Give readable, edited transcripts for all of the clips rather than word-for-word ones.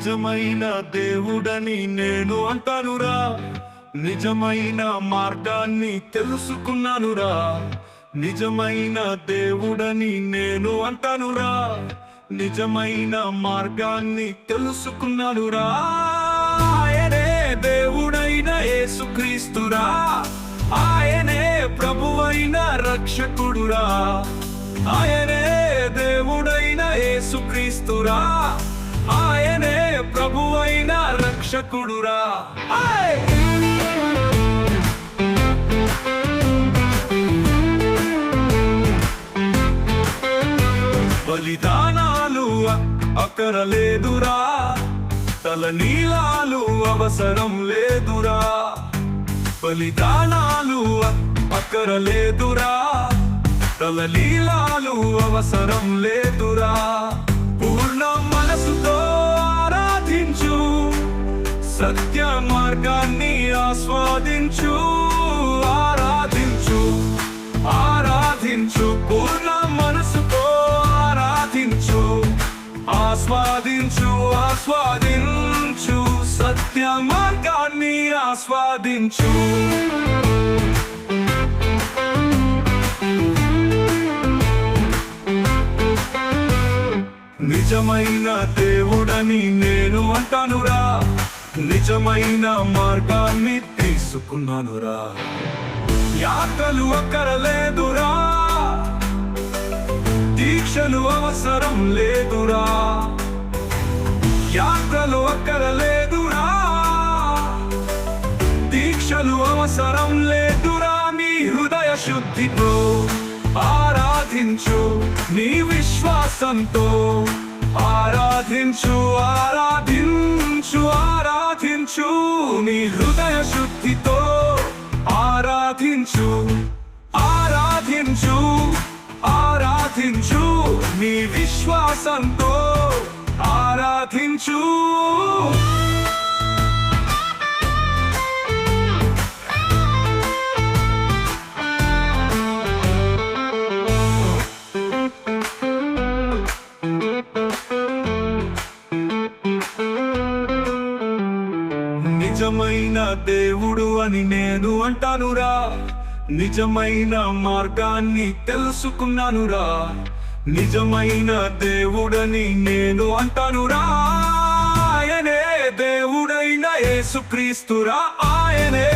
నిజమైన దేవుడని నేను అంటానురా. నిజమైన మార్గాన్ని తెలుసుకున్నానురా. నిజమైన దేవుడని నేను అంటానురా. నిజమైన మార్గాన్ని తెలుసుకున్నానురా. ఆయనే దేవుడైన యేసుక్రీస్తురా. ఆయనే ప్రభువైన రక్షకుడురా. ఆయనే దేవుడైన యేసుక్రీస్తురా. ఆయనే ప్రభువైన రక్షకుడురా. బలిదానాలు అక్కరలేదురా. తలనీలాలు అవసరం లేదురా. బలిదానాలు అక్కరలేదురా. తలనీలాలు అవసరం లేదురా. పూర్ణ మనసుతో ఆరాధించు, సత్య మార్గాన్ని ఆస్వాదించు. ఆరాధించు, ఆరాధించు, పూర్ణ మనసుతో ఆరాధించు. ఆస్వాదించు, ఆస్వాదించు, సత్య మార్గాన్ని ఆస్వాదించు. నిజమైన దేవుడని నేను అంటానురా. నిజమైన మార్గాన్ని తీసుకున్నానురా. యాత్రలు అక్కరలేదురా. దీక్షలు అవసరం లేదురా. యాత్రలు అక్కరలేదురా. దీక్షలు అవసరం లేదురా. నీ హృదయ శుద్ధితో ఆరాధించు, నీ విశ్వాసంతో ఆరాధించు. ఆరాధించు, ఆరాధించు, నీ హృదయ శుద్ధితో ఆరాధించు. ఆరాధించు, ఆరాధించు, నీ విశ్వాసంతో ఆరాధించు. నిజమైన దేవుడు అని నేను అంటానురా. నిజమైన మార్గాన్ని తెలుసుకున్నానురా. నిజమైన దేవుడని నేను అంటానురా. ఆయనే దేవుడైన యేసుక్రీస్తురా. ఆయనే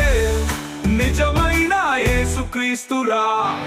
నిజమైన యేసుక్రీస్తురా.